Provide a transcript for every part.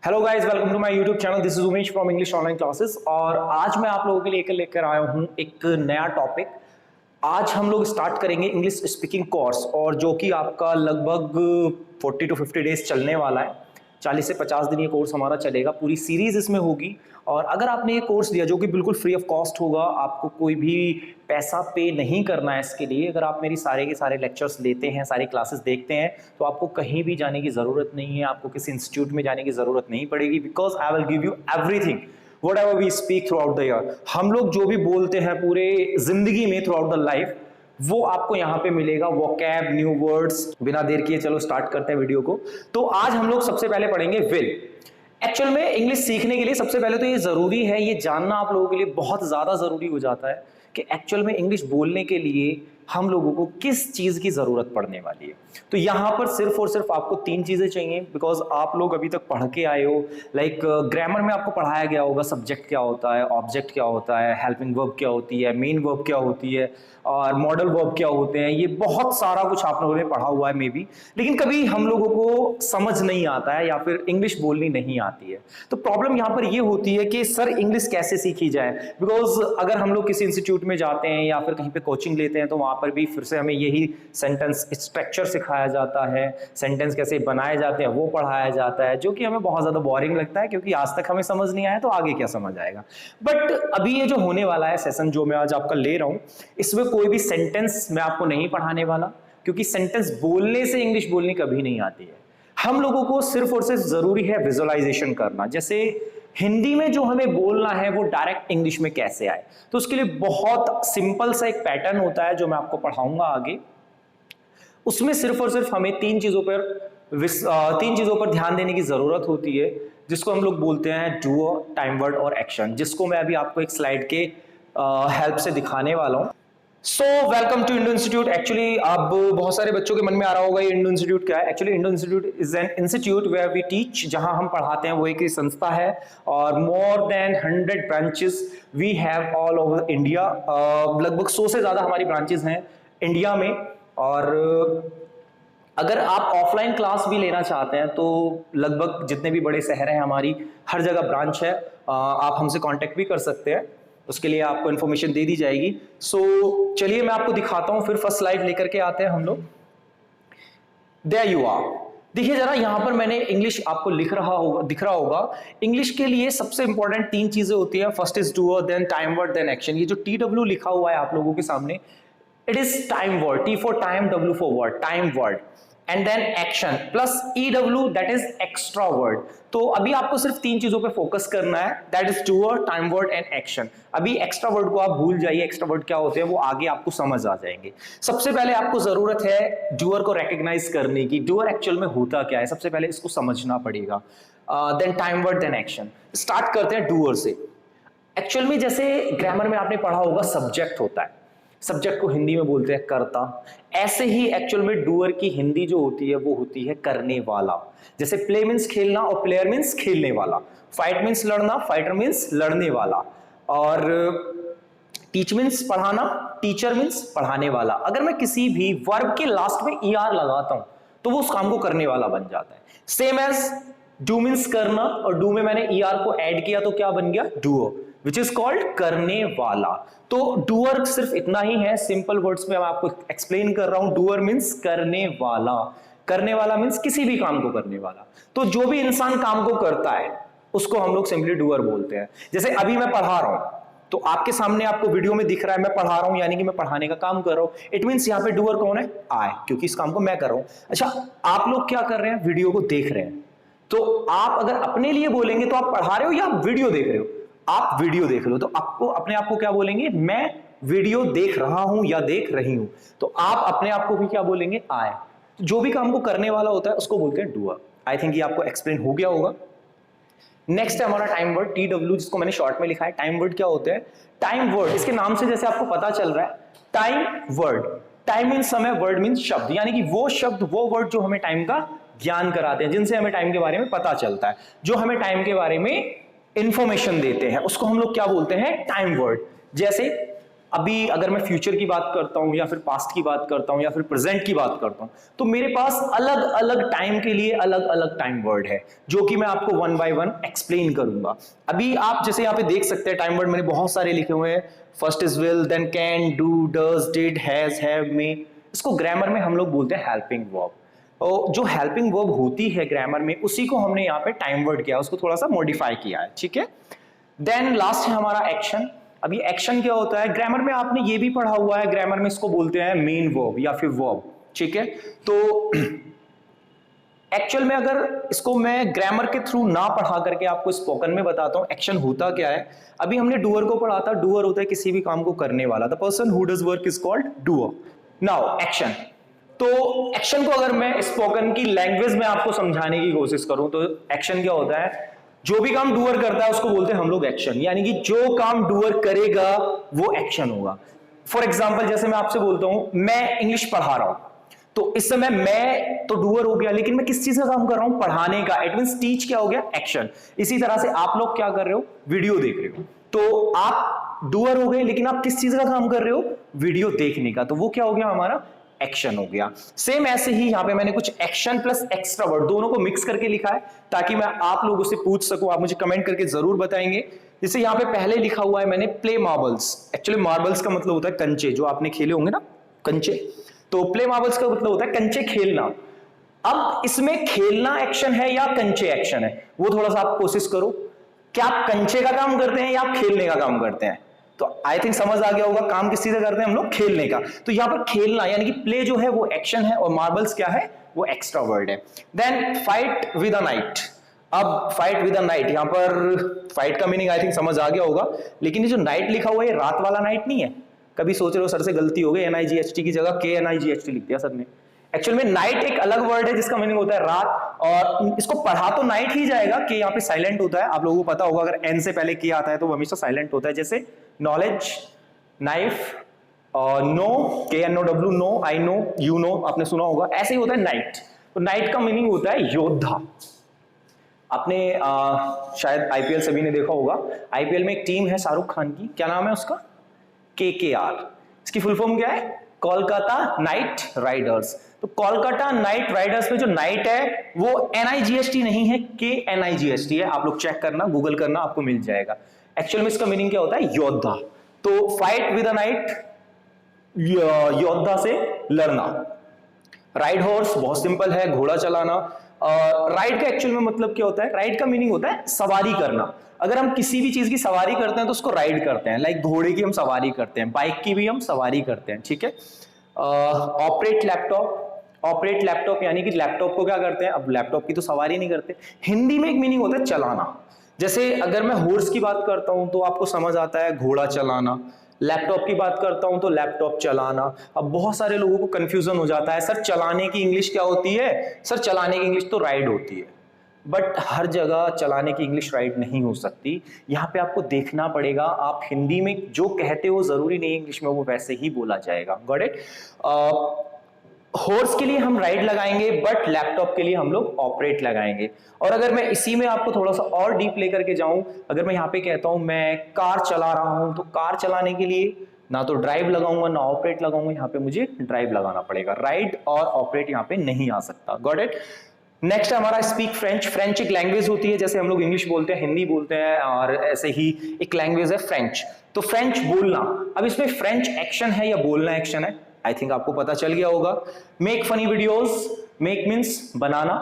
Hello guys, welcome to my YouTube channel. This is Umesh from English online classes. और आज मैं आप लोगों के लिए लेकर आया हूं एक नया टॉपिक। आज हम लोग स्टार्ट करेंगे इंग्लिश स्पीकिंग कोर्स, और जो कि आपका लगभग 40 to 50 डेज चलने वाला है। 40 से 50 दिन ये कोर्स हमारा चलेगा, पूरी सीरीज इसमें होगी। और अगर आपने ये कोर्स लिया जो कि बिल्कुल फ्री ऑफ कॉस्ट होगा, आपको कोई भी पैसा पे नहीं करना है इसके लिए। अगर आप मेरी सारे के सारे लेक्चर्स लेते हैं, सारी क्लासेस देखते हैं, तो आपको कहीं भी जाने की ज़रूरत नहीं है, आपको किसी इंस्टीट्यूट में जाने की ज़रूरत नहीं पड़ेगी। Because I will give you everything whatever we speak throughout the year। हम लोग जो भी बोलते हैं पूरे जिंदगी में थ्रू आउट द लाइफ, वो आपको यहाँ पे मिलेगा। Vocab, new words. बिना देर किए चलो स्टार्ट करते हैं वीडियो को। तो आज हम लोग सबसे पहले पढ़ेंगे विल। एक्चुअल में इंग्लिश सीखने के लिए सबसे पहले तो ये जरूरी है, ये जानना आप लोगों के लिए बहुत ज्यादा जरूरी हो जाता है कि एक्चुअल में इंग्लिश बोलने के लिए हम लोगों को किस चीज की जरूरत पड़ने वाली है। तो यहां पर सिर्फ और सिर्फ आपको 3 चीजें चाहिए। बिकॉज आप लोग अभी तक पढ़ के आए हो, लाइक ग्रामर में आपको पढ़ाया गया होगा सब्जेक्ट क्या होता है, ऑब्जेक्ट क्या होता है, हेल्पिंग वर्ब क्या होती है, मेन वर्ब क्या होती है, और मॉडल वर्ब क्या होते हैं। ये बहुत सारा कुछ आप लोगों ने पढ़ा हुआ है मे बी, लेकिन कभी हम लोगों को समझ नहीं आता है या फिर इंग्लिश बोलनी नहीं आती है। तो प्रॉब्लम यहाँ पर ये होती है कि सर इंग्लिश कैसे सीखी जाए। बिकॉज अगर हम लोग किसी इंस्टीट्यूट में जाते हैं या फिर कहीं पे कोचिंग लेते हैं, तो वहां पर भी फिर से हमें यही सेंटेंस स्ट्रक्चर सिखाया जाता है, सेंटेंस कैसे बनाए जाते हैं वो पढ़ाया जाता है, जो कि हमें बहुत ज्यादा बोरिंग लगता है, क्योंकि आज तक हमें समझ नहीं आया तो आगे क्या समझ आएगा। बट अभी ये जो होने वाला है सेशन, जो मैं आज आपका ले रहा हूं, इसमें कोई भी सेंटेंस मैं आपको नहीं पढ़ाने वाला, क्योंकि सेंटेंस बोलने से इंग्लिश बोलनी कभी नहीं आती है। हम लोगों को सिर्फ और सिर्फ जरूरी है विजुअलाइजेशन करना। जैसे हिंदी में जो हमें बोलना है वो डायरेक्ट इंग्लिश में कैसे आए, तो उसके लिए बहुत सिंपल सा एक पैटर्न होता है जो मैं आपको पढ़ाऊंगा आगे। उसमें सिर्फ और सिर्फ हमें 3 चीजों पर ध्यान देने की जरूरत होती है, जिसको हम लोग बोलते हैं डूअर, टाइम वर्ड और एक्शन, जिसको मैं अभी आपको एक स्लाइड के हेल्प से दिखाने वाला हूं। So welcome to Indo institute. Actually अब बहुत सारे बच्चों के मन में आ रहा होगा ये इंडो इंस्टीट्यूट क्या है। Actually Indo institute is an institute where we teach, जहां हम पढ़ाते हैं, वो एक संस्था है। और more than 100 branches we have all over India. लगभग 100 से ज्यादा हमारी ब्रांचेस हैं इंडिया में। और अगर आप ऑफलाइन क्लास भी लेना चाहते हैं तो लगभग जितने भी बड़े शहर हैं हमारी, हर जगह ब्रांच है। आप हमसे कांटेक्ट भी कर सकते हैं, उसके लिए आपको इन्फॉर्मेशन दे दी जाएगी। सो चलिए मैं आपको दिखाता हूं, फिर फर्स्ट स्लाइड लेकर के आते हैं हम लोग। There you are. देखिए जरा, यहां पर मैंने इंग्लिश आपको दिख रहा होगा। इंग्लिश के लिए सबसे इंपॉर्टेंट 3 चीजें होती है। First is doer, then time word, then action. ये जो TW लिखा हुआ है आप लोगों के सामने, it is time word. T for time, W for word, time word, and then action plus EW, that is extra word. तो अभी आपको सिर्फ 3 चीजों पे फोकस करना है, that is doer, time word and action. अभी एक्स्ट्रा वर्ड को आप भूल जाइए, एक्स्ट्रा वर्ड क्या होते हैं वो आगे आपको समझ आ जाएंगे। सबसे पहले आपको जरूरत है डूअर को रिकॉग्नाइज करने की। डूअर एक्चुअल में होता क्या है, सबसे पहले इसको समझना पड़ेगा। Then time word, then action. Start करते हैं डूअर से। एक्चुअल में जैसे ग्रामर में आपने पढ़ा होगा सब्जेक्ट होता है, सब्जेक्ट को हिंदी में बोलते हैं कर्ता। ऐसे ही एक्चुअल में डूअर की हिंदी जो होती है वो होती है करने वाला। जैसे प्ले मीन्स खेलना और प्लेयर मीन्स खेलने वाला, फाइट मीन्स लड़ना, फाइटर मीन्स लड़ने वाला, और टीच मीन्स पढ़ाना, टीचर मीन्स पढ़ाने वाला। अगर मैं किसी भी वर्ब के लास्ट में ER लगाता हूं तो वो उस काम को करने वाला बन जाता है। सेम एज डू मीन्स करना, और डू में मैंने ER को ऐड किया तो क्या बन गया, डूअर, विच इज कॉल्ड करने वाला। तो डूअर सिर्फ इतना ही है, सिंपल वर्ड्स में मैं आपको एक्सप्लेन कर रहा हूं। डूअर मीन्स करने वाला, करने वाला मीन्स किसी भी काम को करने वाला। तो जो भी इंसान काम को करता है उसको हम लोग सिंपली डूअर बोलते हैं। जैसे अभी मैं पढ़ा रहा हूं, तो आपके सामने आपको वीडियो में दिख रहा है मैं पढ़ा रहा हूं, यानी कि मैं पढ़ाने का काम कर रहा हूं। इट मीन्स यहां पे डूअर कौन है, आई, क्योंकि इस काम को मैं कर रहा हूं। अच्छा, आप लोग क्या कर रहे हैं, वीडियो को देख रहे हैं। तो आप अगर अपने लिए बोलेंगे तो आप पढ़ा रहे हो या वीडियो देख रहे हो, आप वीडियो देख रहे हो, तो आपको अपने आप को क्या बोलेंगे, मैं वीडियो देख रहा हूं या देख रही हूं। तो आप अपने आप को भी क्या बोलेंगे, आए। तो जो भी काम को करने वाला होता है उसको बोलते हैं डूअर। आई थिंक ये आपको एक्सप्लेन हो गया होगा। नेक्स्ट है हमारा टाइम वर्ड, TW, जिसको मैंने शॉर्ट में लिखा है। टाइम वर्ड क्या होते हैं, टाइम वर्ड, इसके नाम से जैसे आपको पता चल रहा है, टाइम वर्ड। टाइम मीन्स समय, वर्ड मीन्स शब्द, यानी कि वो शब्द, वो वर्ड जो हमें टाइम का ज्ञान कराते हैं, जिनसे हमें टाइम के बारे में पता चलता है, जो हमें टाइम के बारे में इंफॉर्मेशन देते हैं, उसको हम लोग क्या बोलते हैं, टाइम वर्ड। जैसे अभी अगर मैं फ्यूचर की बात करता हूं या फिर पास्ट की बात करता हूं या फिर प्रेजेंट की बात करता हूं, तो मेरे पास अलग अलग टाइम के लिए अलग अलग टाइम वर्ड है जो कि मैं आपको वन बाय वन एक्सप्लेन करूंगा। अभी आप जैसे यहाँ पे देख सकते हैं टाइम वर्ड मैंने बहुत सारे लिखे हुए हैं। First is will, then can, do, does, did, has, have, may. इसको ग्रामर में हम लोग बोलते हैं हेल्पिंग वर्ब। और जो हेल्पिंग वर्ब होती है ग्रामर में, उसी को हमने यहाँ पे टाइम वर्ड किया, उसको थोड़ा सा मॉडिफाई किया है, ठीक है। देन लास्ट है हमारा एक्शन। अभी एक्शन क्या होता है, ग्रामर में आपने ये भी पढ़ा हुआ है, ग्रामर में इसको बोलते हैं मेन वर्ब या फिर वर्ब, ठीक है। तो एक्चुअल में अगर इसको मैं ग्रामर के थ्रू ना पढ़ा करके आपको स्पोकन में बताता हूं एक्शन होता क्या है। अभी हमने डूअर को पढ़ा था, डूअर होता है किसी भी काम को करने वाला, the person who does work is called doer. Now action, तो एक्शन को अगर मैं स्पोकन की लैंग्वेज में आपको समझाने की कोशिश करूं तो एक्शन क्या होता है, जो भी काम डूअर करता है उसको बोलते हैं हम लोग एक्शन, यानी कि जो काम डूअर करेगा वो एक्शन होगा। फॉर एग्जाम्पल जैसे मैं आपसे बोलता हूं मैं इंग्लिश पढ़ा रहा हूं, तो इस समय मैं तो डूअर हो गया, लेकिन मैं किस चीज का काम कर रहा हूं, पढ़ाने का। इट मींस टीच क्या हो गया, एक्शन। इसी तरह से आप लोग क्या कर रहे हो, वीडियो देख रहे हो, तो आप डूअर हो गए, लेकिन आप किस चीज का काम कर रहे हो, वीडियो देखने का, तो वो क्या हो गया हमारा, एक्शन हो गया। सेम ऐसे ही यहां पे मैंने कुछ एक्शन प्लस एक्स्ट्रा वर्ड दोनों को मिक्स करके लिखा है ताकि मैं आप लोगों से पूछ सकूं, आप मुझे कमेंट करके जरूर बताएंगे। जैसे यहां पे पहले लिखा हुआ है मैंने प्ले मार्बल्स। एक्चुअली मार्बल्स का मतलब होता है कंचे, जो आपने खेले होंगे ना कंचे, तो प्ले मार्बल्स का मतलब होता है कंचे खेलना। अब इसमें खेलना एक्शन है या कंचे एक्शन है, वो थोड़ा सा आप कोशिश करो, क्या आप कंचे का काम करते हैं या आप खेलने का काम करते हैं। तो आई थिंक समझ आ गया होगा, काम किस चीज से करते हैं हम लोग, खेलने का। तो यहां पर खेलना यानी कि प्ले जो है वो एक्शन है और मार्बल्स क्या है, वो एक्स्ट्रा वर्ड है। Then fight with a knight. अब फाइट विद अ नाइट, यहां पर फाइट का मीनिंग आई थिंक समझ आ गया होगा, लेकिन ये जो नाइट लिखा हुआ है ये रात वाला नाइट नहीं है। कभी सोच रहे हो सर से गलती हो गई, NIGHT की जगह KNIGHT लिख दिया सर ने। एक्चुअल में नाइट एक अलग वर्ड है जिसका मीनिंग होता है रात, और इसको पढ़ा तो नाइट ही जाएगा, कि यहाँ पे साइलेंट होता है, आप लोगों को पता होगा अगर एन से पहले के आता है तो वो हमेशा साइलेंट होता है। जैसे knowledge, knife, know, KNOW, know, I know, you know, आपने सुना होगा, ऐसे ही होता है नाइट। तो नाइट का मीनिंग होता है योद्धा। आपने शायद IPL सभी ने देखा होगा, IPL में एक टीम है शाहरुख खान की, क्या नाम है उसका, KKR। इसकी फुल फॉर्म क्या है, कोलकाता नाइट राइडर्स। तो कोलकाता नाइट राइडर्स में जो नाइट है वो NIGHT नहीं है, KNIGHT है। आप लोग चेक करना, गूगल करना, आपको मिल जाएगा। एक्चुअल में इसका मीनिंग क्या होता है, योद्धा। तो फाइट विद अ नाइट, योद्धा से लड़ना। राइड हॉर्स बहुत सिंपल है, घोड़ा चलाना। राइड का एक्चुअल में मतलब क्या होता है, राइड का मीनिंग होता है सवारी करना। अगर हम किसी भी चीज की सवारी करते हैं तो उसको राइड करते हैं, लाइक घोड़े की हम सवारी करते हैं, बाइक की भी हम सवारी करते हैं, ठीक है। ऑपरेट लैपटॉप, ऑपरेट लैपटॉप यानी कि लैपटॉप को क्या करते हैं, अब लैपटॉप की तो सवारी नहीं करते। हिंदी में एक मीनिंग होता है चलाना। जैसे अगर मैं हॉर्स की बात करता हूं तो आपको समझ आता है घोड़ा चलाना, लैपटॉप की बात करता हूं तो लैपटॉप चलाना। अब बहुत सारे लोगों को कंफ्यूजन हो जाता है, सर चलाने की इंग्लिश क्या होती है, सर चलाने की इंग्लिश तो राइड होती है। बट हर जगह चलाने की इंग्लिश राइड नहीं हो सकती, यहाँ पे आपको देखना पड़ेगा। आप हिंदी में जो कहते हो जरूरी नहीं इंग्लिश में वो वैसे ही बोला जाएगा, गॉट इट। हॉर्स के लिए हम राइड लगाएंगे, बट लैपटॉप के लिए हम लोग ऑपरेट लगाएंगे। और अगर मैं इसी में आपको थोड़ा सा और डीप लेकर के जाऊं, अगर मैं यहाँ पे कहता हूं मैं कार चला रहा हूं, तो कार चलाने के लिए ना तो ड्राइव लगाऊंगा ना ऑपरेट लगाऊंगा, यहाँ पे मुझे ड्राइव लगाना पड़ेगा। राइड और ऑपरेट यहाँ पे नहीं आ सकता, गॉट इट। नेक्स्ट हमारा स्पीक फ्रेंच। फ्रेंच एक लैंग्वेज होती है, जैसे हम लोग इंग्लिश बोलते हैं, हिंदी बोलते हैं, और ऐसे ही एक लैंग्वेज है फ्रेंच। तो फ्रेंच बोलना। अब इसमें फ्रेंच एक्शन है या बोलना एक्शन है, आई थिंक आपको पता चल गया होगा। Make funny videos, make means बनाना,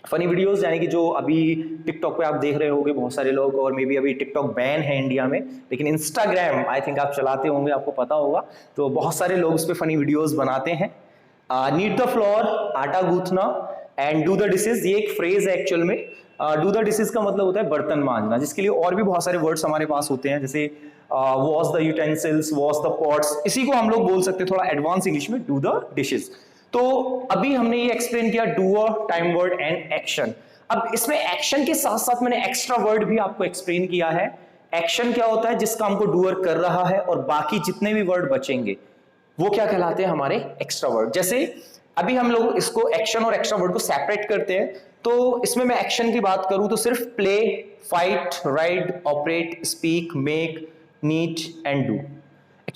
फनी वीडियोस यानी कि जो अभी टिकटॉक पे आप देख रहे होंगे बहुत सारे लोग, और मे बी अभी टिकटॉक बैन है इंडिया में, लेकिन इंस्टाग्राम आई थिंक आप चलाते होंगे, आपको पता होगा, तो बहुत सारे लोग उस पर फनी वीडियोस बनाते हैं। नीड द फ्लोर, आटा गूंथना, एंड डू द डिशेज, ये एक फ्रेज है एक्चुअल में। डू द डिशेज का मतलब होता है बर्तन मांजना, जिसके लिए और भी बहुत सारे वर्ड्स हमारे पास होते हैं, जैसे wash the utensils, wash the pots, इसी को हम लोग बोल सकते हैं थोड़ा एडवांस इंग्लिश में, डू द डिशेज। तो अभी हमने ये एक्सप्लेन किया doer, time word and action. अब इसमें एक्शन के साथ साथ मैंने एक्स्ट्रा वर्ड भी आपको एक्सप्लेन किया है। एक्शन क्या होता है, जिस काम को डूअर कर रहा है, और बाकी जितने भी वर्ड बचेंगे वो क्या कहलाते हैं, हमारे एक्स्ट्रा वर्ड। जैसे अभी हम लोग इसको एक्शन और एक्स्ट्रा वर्ड को सेपरेट करते हैं, तो इसमें मैं एक्शन की बात करूं तो सिर्फ play, fight, ride, operate, speak, make, need and do.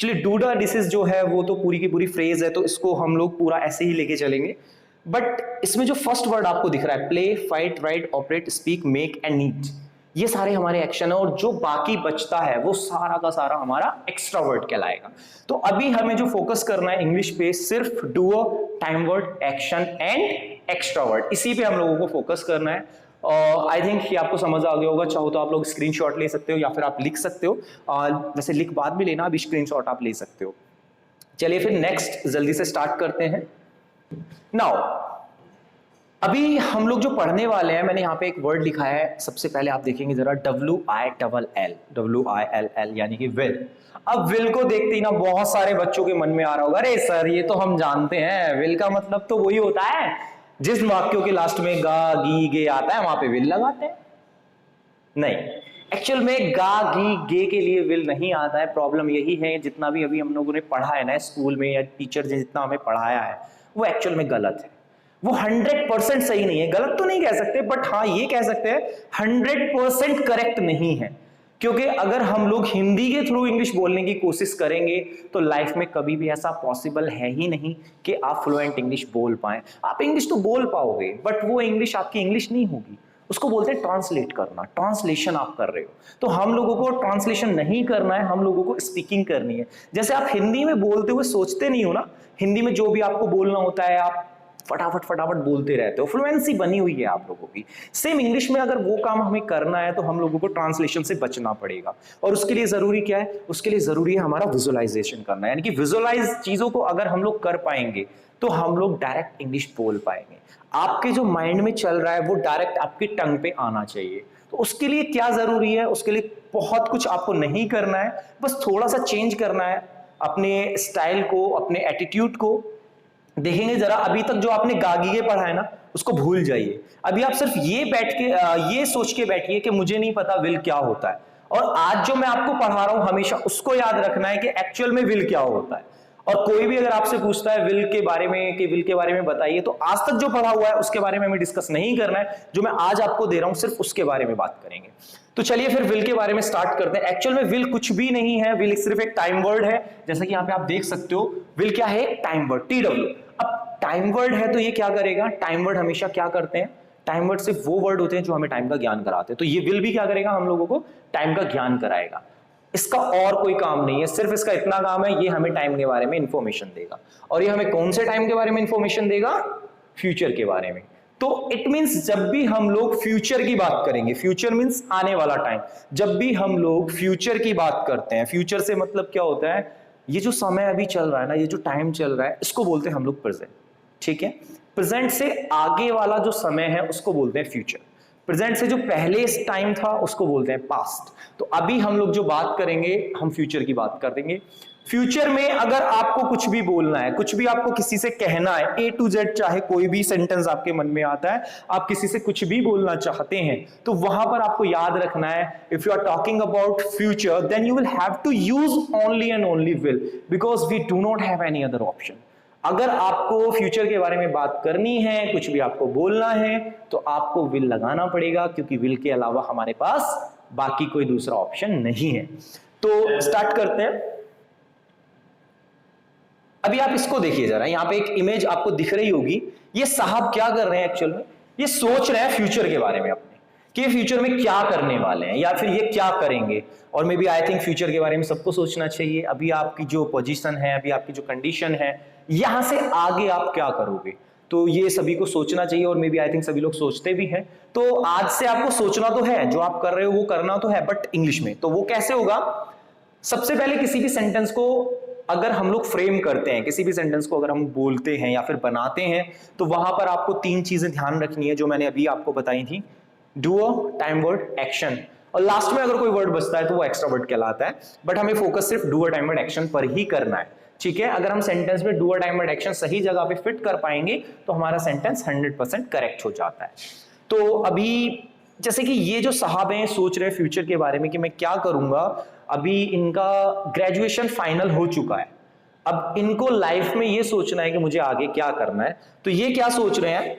Actually do the dishes जो है वो तो पूरी की पूरी फ्रेज है, तो इसको हम लोग पूरा ऐसे ही लेके चलेंगे। बट इसमें जो फर्स्ट वर्ड आपको दिख रहा है, play, fight, right, operate, speak, make and need, ये सारे हमारे एक्शन है, और जो बाकी बचता है वो सारा का सारा हमारा एक्स्ट्रा वर्ड कहलाएगा। तो अभी हमें जो फोकस करना है इंग्लिश पे, सिर्फ doer, time word, action and extra word, इसी पे हम लोगों को फोकस करना है। आई थिंक ये आपको समझ आ गया होगा। चाहो तो आप लोग स्क्रीनशॉट ले सकते हो या फिर आप लिख सकते हो, वैसे लिख बाद भी लेना, अभी स्क्रीनशॉट आप ले सकते हो। चलिए फिर नेक्स्ट जल्दी से स्टार्ट करते हैं। नाउ अभी हम लोग जो पढ़ने वाले हैं, मैंने यहाँ पे एक वर्ड लिखा है, सबसे पहले आप देखेंगे जरा, WILL, WILL यानी कि विल। अब विल को देखते ही ना बहुत सारे बच्चों के मन में आ रहा होगा, अरे सर ये तो हम जानते हैं, विल का मतलब तो वही होता है जिस वाक्यों के लास्ट में गा गी गे आता है वहां पे विल लगाते हैं। नहीं, एक्चुअल में गा गी गे के लिए विल नहीं आता है। प्रॉब्लम यही है, जितना भी अभी हम लोगों ने पढ़ा है ना स्कूल में, या टीचर ने जितना हमें पढ़ाया है, वो एक्चुअल में गलत है। वो 100% सही नहीं है, गलत तो नहीं कह सकते, बट हाँ ये कह सकते हैं 100% करेक्ट नहीं है। क्योंकि अगर हम लोग हिंदी के थ्रू इंग्लिश बोलने की कोशिश करेंगे तो लाइफ में कभी भी ऐसा पॉसिबल है ही नहीं कि आप फ्लुएंट इंग्लिश बोल पाएं। आप इंग्लिश तो बोल पाओगे, बट वो इंग्लिश आपकी इंग्लिश नहीं होगी। उसको बोलते हैं ट्रांसलेट करना, ट्रांसलेशन आप कर रहे हो। तो हम लोगों को ट्रांसलेशन नहीं करना है, हम लोगों को स्पीकिंग करनी है। जैसे आप हिंदी में बोलते हुए सोचते नहीं हो ना, हिंदी में जो भी आपको बोलना होता है आप फटाफट फटाफट बोलते रहते हो, फ्लुएंसी बनी हुई है आप लोगों की। सेम इंग्लिश में अगर वो काम हमें करना है तो हम लोगों को ट्रांसलेशन से बचना पड़ेगा। और उसके लिए जरूरी क्या है? उसके लिए जरूरी है हमारा विजुअलाइजेशन करना, यानी कि विजुअलाइज चीजों को अगर हम लोग कर पाएंगे तो हम लोग डायरेक्ट इंग्लिश बोल पाएंगे। आपके जो माइंड में चल रहा है वो डायरेक्ट आपकी टंग पे आना चाहिए। तो उसके लिए क्या जरूरी है? उसके लिए बहुत कुछ आपको नहीं करना है, बस थोड़ा सा चेंज करना है अपने स्टाइल को, अपने एटीट्यूड को। देखेंगे जरा, अभी तक जो आपने गागीगे पढ़ा है ना उसको भूल जाइए। अभी आप सिर्फ ये बैठ के ये सोच के बैठिए कि मुझे नहीं पता विल क्या होता है, और आज जो मैं आपको पढ़ा रहा हूं हमेशा उसको याद रखना है कि एक्चुअल में विल क्या होता है। और कोई भी अगर आपसे पूछता है विल के बारे में कि विल के बारे में बताइए, तो आज तक जो पढ़ा हुआ है उसके बारे में हमें डिस्कस नहीं करना है। जो मैं आज आपको दे रहा हूं सिर्फ उसके बारे में बात करेंगे। तो चलिए फिर विल के बारे में स्टार्ट करते हैं। एक्चुअल में विल कुछ भी नहीं है, विल सिर्फ एक टाइम वर्ड है। जैसा कि यहाँ पे आप देख सकते हो, विल क्या है? Time word, TW। अब टाइम वर्ड है तो ये क्या करेगा? टाइम वर्ड हमेशा क्या करते हैं? टाइम वर्ड सिर्फ वो वर्ड होते हैं जो हमें टाइम का ज्ञान कराते हैं। तो ये विल भी क्या करेगा? हम लोगों को टाइम का ज्ञान कराएगा। इसका और कोई काम नहीं है, सिर्फ इसका इतना काम है, ये हमें टाइम के बारे में इंफॉर्मेशन देगा। और ये हमें कौन से टाइम के बारे में इंफॉर्मेशन देगा? फ्यूचर के बारे में। तो इट मींस जब भी हम लोग फ्यूचर की बात करेंगे, फ्यूचर मींस आने वाला टाइम, जब भी हम लोग फ्यूचर की बात करते हैं, फ्यूचर से मतलब क्या होता है? ये जो समय अभी चल रहा है ना, ये जो टाइम चल रहा है, इसको बोलते हैं हम लोग प्रेजेंट। ठीक है, प्रेजेंट से आगे वाला जो समय है उसको बोलते हैं फ्यूचर। प्रेजेंट से जो पहले टाइम था उसको बोलते हैं पास्ट। तो अभी हम लोग जो बात करेंगे हम फ्यूचर की बात कर देंगे। फ्यूचर में अगर आपको कुछ भी बोलना है, कुछ भी आपको किसी से कहना है, A to Z, चाहे कोई भी सेंटेंस आपके मन में आता है, आप किसी से कुछ भी बोलना चाहते हैं, तो वहां पर आपको याद रखना है, if you are talking about future then you will have to use only and only will, because we do not have any other option. अगर आपको फ्यूचर के बारे में बात करनी है, कुछ भी आपको बोलना है, तो आपको विल लगाना पड़ेगा, क्योंकि विल के अलावा हमारे पास बाकी कोई दूसरा ऑप्शन नहीं है। तो स्टार्ट करते हैं। अभी आप इसको देखिए जरा, यहां पे एक इमेज आपको दिख रही होगी। ये साहब क्या कर रहे हैं? एक्चुअल में ये सोच रहे हैं फ्यूचर के बारे में अपने, कि फ्यूचर में क्या करने वाले हैं या फिर ये क्या करेंगे। और maybe I think future के बारे में सबको सोचना चाहिए। अभी आपकी जो पोजीशन है, अभी आपकी जो कंडीशन है, यहां से आगे आप क्या करोगे, तो ये सभी को सोचना चाहिए। और मे बी आई थिंक सभी लोग सोचते भी हैं। तो आज से आपको सोचना तो है, जो आप कर रहे हो वो करना तो है, बट इंग्लिश में। तो वो कैसे होगा? सबसे पहले किसी भी सेंटेंस को अगर हम लोग फ्रेम करते हैं, किसी भी सेंटेंस को अगर हम बोलते हैं या फिर बनाते हैं, तो वहां पर आपको 3 चीजें ध्यान रखनी है जो मैंने अभी आपको बताई थी: डूअर, टाइम वर्ड, एक्शन। और लास्ट में अगर कोई वर्ड बचता है तो वो एक्स्ट्रा वर्ड कहलाता है। बट हमें फोकस सिर्फ डूअर, टाइम वर्ड, एक्शन पर ही करना है। ठीक है, अगर हम सेंटेंस में डूअर, टाइम वर्ड, एक्शन सही जगह पे फिट कर पाएंगे तो हमारा सेंटेंस 100% करेक्ट हो जाता है। तो अभी जैसे कि ये जो साहब हैं सोच रहे हैं फ्यूचर के बारे में कि मैं क्या करूंगा। अभी इनका ग्रेजुएशन फाइनल हो चुका है, अब इनको लाइफ में ये सोचना है कि मुझे आगे क्या करना है। तो ये क्या सोच रहे हैं?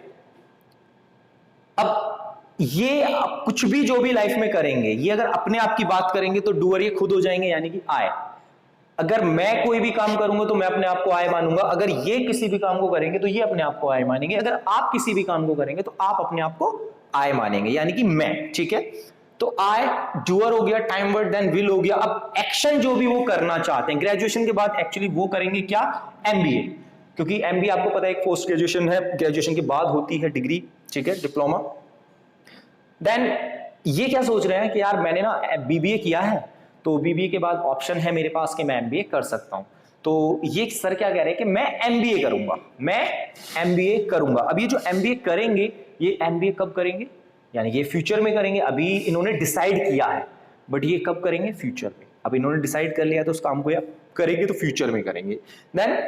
अब ये कुछ भी जो भी लाइफ में करेंगे, ये अगर अपने आप की बात करेंगे तो डूअर ये खुद हो जाएंगे, यानी कि आई। अगर मैं कोई भी काम करूंगा तो मैं अपने आप को आय मानूंगा, अगर ये किसी भी काम को करेंगे तो ये अपने आप को आय मानेंगे, अगर आप किसी भी काम को करेंगे तो आप अपने आप को आय मानेंगे, यानी कि मैं। ठीक है, तो आई डूअर हो गया, टाइम वर्ड, देन विल हो गया। अब एक्शन जो भी वो करना चाहते हैं ग्रेजुएशन के बाद, एक्चुअली वो करेंगे क्या, एमबीए, क्योंकि एमबीए आपको पता है एक पोस्ट ग्रेजुएशन है, ग्रेजुएशन के बाद होती है डिग्री, ठीक है, डिप्लोमा। देन ये क्या सोच रहे हैं कि यार मैंने ना बीबीए किया है, तो बीबीए के बाद ऑप्शन है मेरे पास कि मैं एमबीए कर सकता हूं। तो ये सर क्या कह रहे हैं कि मैं एमबीए करूंगा, मैं एमबीए करूंगा। अब ये जो एमबीए करेंगे, ये एमबीए कब करेंगे, यानी ये फ्यूचर में करेंगे। अभी इन्होंने डिसाइड किया है, बट ये कब करेंगे, फ्यूचर में। अब इन्होंने डिसाइड कर लिया तो उस काम को या करेंगे तो फ्यूचर में करेंगे। देन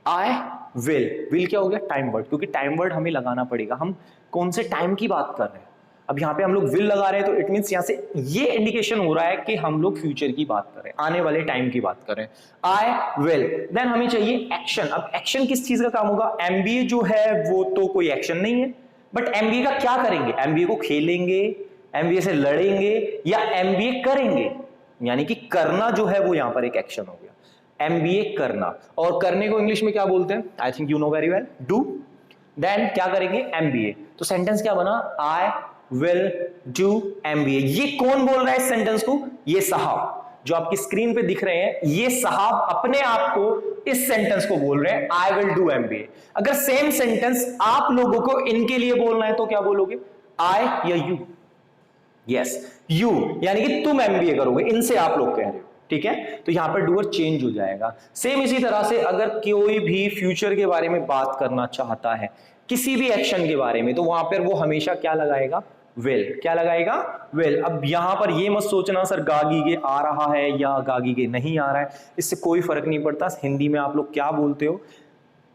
आई विल क्या हो गया, टाइम वर्ड, क्योंकि टाइम वर्ड हमें लगाना पड़ेगा, हम कौन से टाइम की बात कर रहे हैं। अब यहाँ पे हम लोग विल लगा रहे हैं तो इट मींस यहाँ से ये इंडिकेशन हो रहा है कि हम लोग फ्यूचर की बात कर रहे हैं, आने वाले टाइम की बात कर रहे हैं। आई विल, देन हमें चाहिए एक्शन। अब एक्शन किस चीज का काम होगा, एमबीए जो है वो तो कोई एक्शन नहीं है, बट एमबीए का क्या करेंगे, एमबीए को खेलेंगे, एमबीए से लड़ेंगे, या एमबीए करेंगे, यानी कि करना जो है वो यहां पर एक एक्शन हो गया, एमबीए करना। और करने को इंग्लिश में क्या बोलते हैं, I think you know very well, do. Then क्या करेंगे, एमबीए। तो सेंटेंस क्या बना, आई विल डू एमबीए। ये कौन बोल रहा है इस सेंटेंस को, ये साहब जो आपकी स्क्रीन पे दिख रहे हैं, ये साहब अपने आप को इस सेंटेंस को बोल रहे हैं, आई विल डू एमबीए। अगर सेम सेंटेंस आप लोगों को इनके लिए बोलना है तो क्या बोलोगे, आई या यू, यस यू, यानी कि तुम एमबीए करोगे, इनसे आप लोग कह रहे हो, ठीक है। तो यहां पर डूअर चेंज हो जाएगा। सेम इसी तरह से अगर कोई भी फ्यूचर के बारे में बात करना चाहता है, किसी भी एक्शन के बारे में, तो वहां पर वो हमेशा क्या लगाएगा, विल। क्या लगाएगा, विल। अब यहां पर ये मत सोचना सर गागी के आ रहा है या गागी के नहीं आ रहा है, इससे कोई फर्क नहीं पड़ता हिंदी में आप लोग क्या बोलते हो,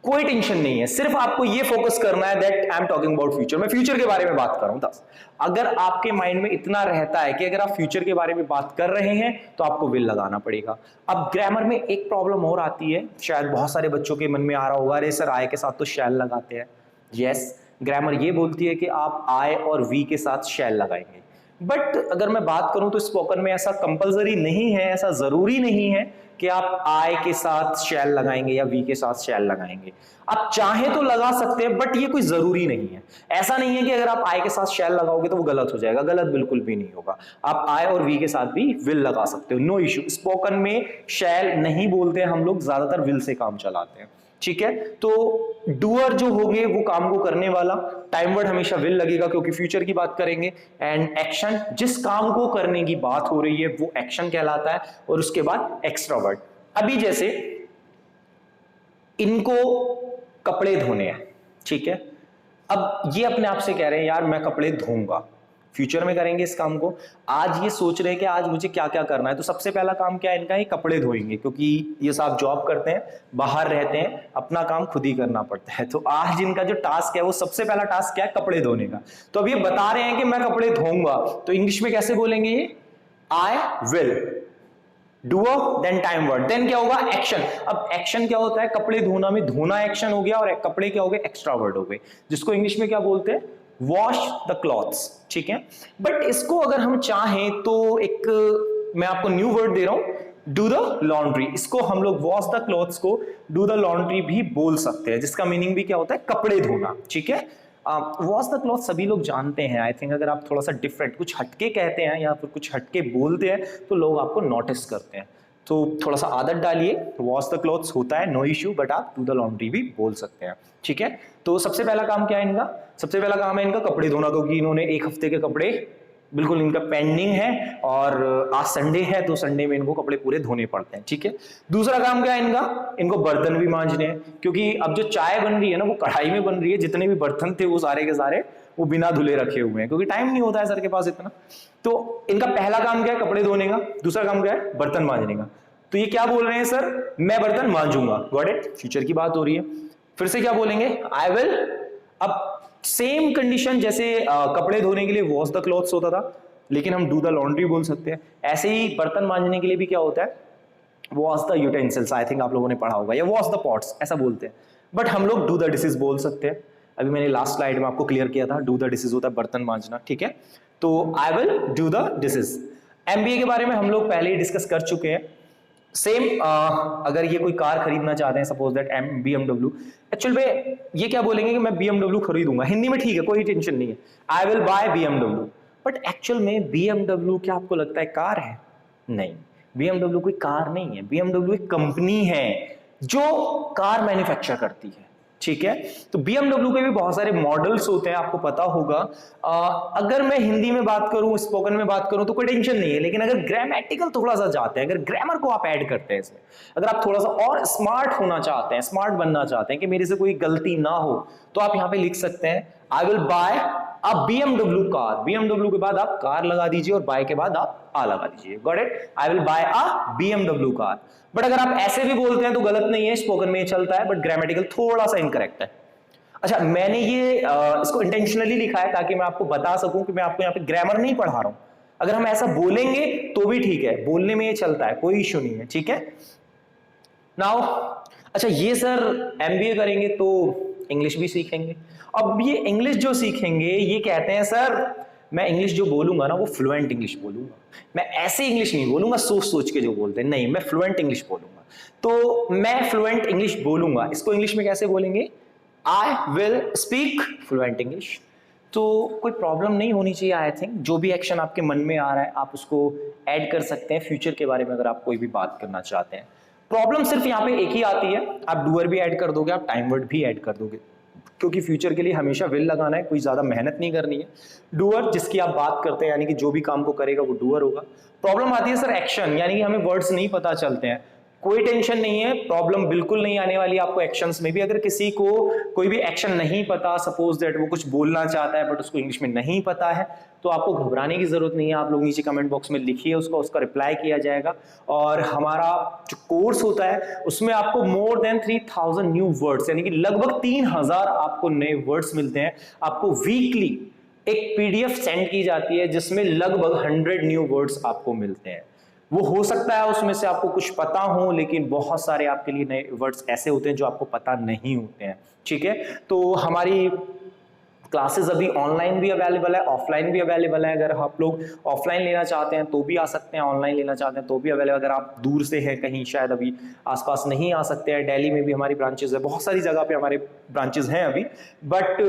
कोई टेंशन नहीं है। सिर्फ आपको ये फोकस करना है that I am talking about future, मैं फ्यूचर के बारे में बात कर रहा हूं। बस अगर आपके माइंड में इतना रहता है कि अगर आप फ्यूचर के बारे में बात कर रहे हैं तो आपको विल लगाना पड़ेगा। अब ग्रामर में एक प्रॉब्लम और आती है, शायद बहुत सारे बच्चों के मन में आ रहा होगा, अरे सर आय के साथ तो शैल लगाते हैं। यस, ग्रामर ये बोलती है कि आप आई और वी के साथ शैल लगाएंगे, बट अगर मैं बात करूं तो स्पोकन में ऐसा कंपलसरी नहीं है, ऐसा जरूरी नहीं है कि आप आई के साथ शैल लगाएंगे या वी के साथ शैल लगाएंगे। आप चाहे तो लगा सकते हैं, बट ये कोई जरूरी नहीं है। ऐसा नहीं है कि अगर आप आई के साथ शैल लगाओगे तो वो गलत हो जाएगा, गलत बिल्कुल भी नहीं होगा। आप आई और वी के साथ भी विल लगा सकते हो, नो इश्यू। स्पोकन में शैल नहीं बोलते हम लोग, ज्यादातर विल से काम चलाते हैं, ठीक है। तो डूअर जो होंगे वो काम को करने वाला, टाइम वर्ड हमेशा विल लगेगा क्योंकि फ्यूचर की बात करेंगे। एंड एक्शन, जिस काम को करने की बात हो रही है वो एक्शन कहलाता है, और उसके बाद एक्स्ट्रा वर्ड। अभी जैसे इनको कपड़े धोने हैं, ठीक है। अब ये अपने आप से कह रहे हैं यार मैं कपड़े धोऊंगा, फ्यूचर में करेंगे इस काम को। आज ये सोच रहे हैं कि आज मुझे क्या क्या करना है, तो सबसे पहला काम क्या है इनका, ये कपड़े धोएंगे, क्योंकि ये साहब जॉब करते हैं, बाहर रहते हैं, अपना काम खुद ही करना पड़ता है। तो आज इनका जो टास्क है वो सबसे पहला टास्क क्या है, कपड़े धोने का। तो अब ये बता रहे हैं कि मैं कपड़े धोऊंगा, तो इंग्लिश में कैसे बोलेंगे ये, I will doer then time word, then क्या होगा, एक्शन। अब एक्शन क्या होता है, कपड़े धोना में धोना एक्शन हो गया, और कपड़े क्या हो गए, एक्स्ट्रा वर्ड हो गए, जिसको इंग्लिश में क्या बोलते हैं, वॉश द क्लॉथ्स, ठीक है। बट इसको अगर हम चाहें तो एक मैं आपको न्यू वर्ड दे रहा हूं, डू द लॉन्ड्री। इसको हम लोग वॉश द क्लॉथ्स को डू द लॉन्ड्री भी बोल सकते हैं, जिसका मीनिंग भी क्या होता है, कपड़े धोना, ठीक है। वॉश द क्लॉथ सभी लोग जानते हैं, आई थिंक अगर आप थोड़ा सा डिफरेंट कुछ हटके कहते हैं या फिर कुछ हटके बोलते हैं तो लोग आपको नोटिस करते हैं। तो थोड़ा सा आदत डालिए, वॉश द क्लॉथ्स होता है नो इश्यू, बट आप डू द लॉन्ड्री भी बोल सकते हैं, ठीक है। तो सबसे पहला काम क्या है इनका, सबसे पहला काम है इनका कपड़े धोना, क्योंकि इन्होंने एक हफ्ते के कपड़े बिल्कुल इनका पेंडिंग है, और आज संडे है तो संडे में इनको कपड़े पूरे धोने पड़ते हैं, ठीक है। दूसरा काम क्या है इनका, इनको बर्तन भी मांजने हैं, क्योंकि अब जो चाय बन रही है ना वो कढ़ाई में बन रही है, जितने भी बर्तन थे वो सारे के सारे वो बिना धुले रखे हुए हैं, क्योंकि टाइम नहीं होता है सर के पास इतना। तो इनका पहला काम क्या है, कपड़े धोने का, दूसरा काम क्या है, बर्तन मांजने का। तो ये क्या बोल रहे हैं सर, मैं बर्तन मांजूंगा, गॉट इट, फ्यूचर की बात हो रही है। फिर से क्या बोलेंगे, आई विल। अब सेम कंडीशन जैसे कपड़े धोने के लिए वॉश द क्लॉथ्स होता था, लेकिन हम डू द लॉन्ड्री बोल सकते हैं। ऐसे ही बर्तन मांजने के लिए भी क्या होता है, wash the utensils, I think आप लोगों ने पढ़ा होगा, या वॉश द पॉट्स ऐसा बोलते हैं, बट हम लोग डू द डिशेस बोल सकते हैं। अभी मैंने लास्ट स्लाइड में आपको क्लियर किया था, डू द डिशेस होता है बर्तन मांजना, ठीक है। तो I will do the dishes. MBA के बारे में हम लोग पहले ही डिस्कस कर चुके हैं, सेम अगर ये कोई कार खरीदना चाहते हैं, सपोज दैट BMW, एक्चुअल में ये क्या बोलेंगे कि मैं BMW खरीदूंगा, हिंदी में ठीक है, कोई टेंशन नहीं है, I will buy BMW, but actual में BMW क्या आपको लगता है कार है? नहीं, BMW कोई कार नहीं है, BMW एक कंपनी है जो कार मैन्युफैक्चर करती है, ठीक है। तो BMW के भी बहुत सारे मॉडल्स होते हैं, आपको पता होगा। अगर मैं हिंदी में बात करूं, स्पोकन में बात करूं तो कोई टेंशन नहीं है, लेकिन अगर ग्रामेटिकल थोड़ा सा जाते हैं, अगर ग्रामर को आप ऐड करते हैं इसमें, अगर आप थोड़ा सा और स्मार्ट होना चाहते हैं, स्मार्ट बनना चाहते हैं कि मेरे से कोई गलती ना हो, तो आप यहां पे लिख सकते हैं I will buy a BMW car. BMW के बाद आप कार लगा दीजिए और बाय के बाद आप आ लगा दीजिए, got it, I will buy a BMW car. But अगर आप ऐसे भी बोलते हैं तो गलत नहीं है, स्पोकन में चलता है, बट ग्रामेटिकल थोड़ा सा इनकरेक्ट है। अच्छा, मैंने ये इसको इंटेंशनली लिखा है ताकि मैं आपको बता सकूं कि मैं आपको यहाँ पे ग्रामर नहीं पढ़ा रहा हूं। अगर हम ऐसा बोलेंगे तो भी ठीक है, बोलने में ये चलता है, कोई इश्यू नहीं है, ठीक है। नाउ अच्छा, ये सर MBA करेंगे तो इंग्लिश भी सीखेंगे। अब ये इंग्लिश जो सीखेंगे, ये कहते हैं सर मैं इंग्लिश जो बोलूंगा ना वो फ्लुएंट इंग्लिश बोलूंगा, मैं ऐसे इंग्लिश नहीं बोलूंगा सोच सोच के जो बोलते हैं, नहीं, मैं फ्लुएंट इंग्लिश बोलूंगा। तो मैं फ्लुएंट इंग्लिश बोलूंगा, इसको इंग्लिश में कैसे बोलेंगे? I will speak fluent English. तो कोई प्रॉब्लम नहीं होनी चाहिए, आई थिंक। जो भी एक्शन आपके मन में आ रहा है आप उसको ऐड कर सकते हैं फ्यूचर के बारे में, अगर आप कोई भी बात करना चाहते हैं। प्रॉब्लम सिर्फ यहाँ पे एक ही आती है, आप डूअर भी ऐड कर दोगे, आप टाइम वर्ड भी ऐड कर दोगे, क्योंकि फ्यूचर के लिए हमेशा विल लगाना है, कोई ज्यादा मेहनत नहीं करनी है। डूअर जिसकी आप बात करते हैं, यानी कि जो भी काम को करेगा वो डूअर होगा। प्रॉब्लम आती है सर एक्शन, यानी कि हमें वर्ड्स नहीं पता चलते हैं। कोई टेंशन नहीं है, प्रॉब्लम बिल्कुल नहीं आने वाली आपको एक्शंस में भी। अगर किसी को कोई भी एक्शन नहीं पता, सपोज दैट वो कुछ बोलना चाहता है बट उसको इंग्लिश में नहीं पता है, तो आपको घबराने की जरूरत नहीं है। आप लोग नीचे कमेंट बॉक्स में लिखिए, उसका रिप्लाई किया जाएगा। और हमारा जो कोर्स होता है उसमें आपको मोर देन 3000 न्यू वर्ड्स, यानी कि लगभग 3000 आपको नए वर्ड्स मिलते हैं। आपको वीकली एक PDF सेंड की जाती है जिसमें लगभग 100 न्यू वर्ड्स आपको मिलते हैं। वो हो सकता है उसमें से आपको कुछ पता हो, लेकिन बहुत सारे आपके लिए नए वर्ड्स ऐसे होते हैं जो आपको पता नहीं होते हैं, ठीक है। तो हमारी क्लासेस अभी ऑनलाइन भी अवेलेबल है, ऑफलाइन भी अवेलेबल है। अगर आप लोग ऑफलाइन लेना चाहते हैं तो भी आ सकते हैं, ऑनलाइन लेना चाहते हैं तो भी अवेलेबल। अगर आप दूर से हैं कहीं, शायद अभी आसपास नहीं आ सकते हैं, दिल्ली में भी हमारी ब्रांचेस है, बहुत सारी जगह पे हमारे ब्रांचेस हैं अभी, but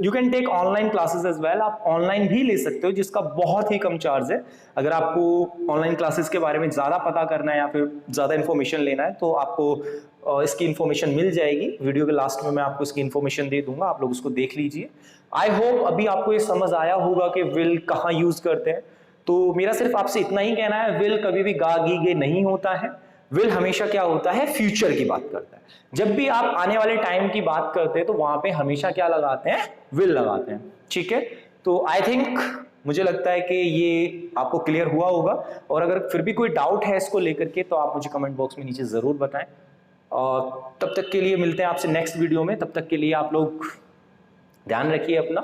you can take online classes as well. आप ऑनलाइन भी ले सकते हो जिसका बहुत ही कम चार्ज है। अगर आपको ऑनलाइन क्लासेस के बारे में ज़्यादा पता करना है या फिर ज़्यादा इन्फॉर्मेशन लेना है तो आपको इसकी इन्फॉर्मेशन मिल जाएगी। वीडियो के लास्ट में मैं आपको इसकी इन्फॉर्मेशन दे दूंगा, आप लोग उसको देख लीजिए। आई होप अभी आपको ये समझ आया होगा कि विल कहाँ यूज करते हैं। तो मेरा सिर्फ आपसे इतना ही कहना है, विल कभी भी गा गी गे नहीं होता है। विल हमेशा क्या होता है? फ्यूचर की बात करता है। जब भी आप आने वाले टाइम की बात करते हैं तो वहां पे हमेशा क्या लगाते हैं? विल लगाते हैं, ठीक है। तो आई थिंक मुझे लगता है कि ये आपको क्लियर हुआ होगा, और अगर फिर भी कोई डाउट है इसको लेकर के तो आप मुझे कमेंट बॉक्स में नीचे जरूर बताएं। और तब तक के लिए मिलते हैं आपसे नेक्स्ट वीडियो में। तब तक के लिए आप लोग ध्यान रखिए अपना।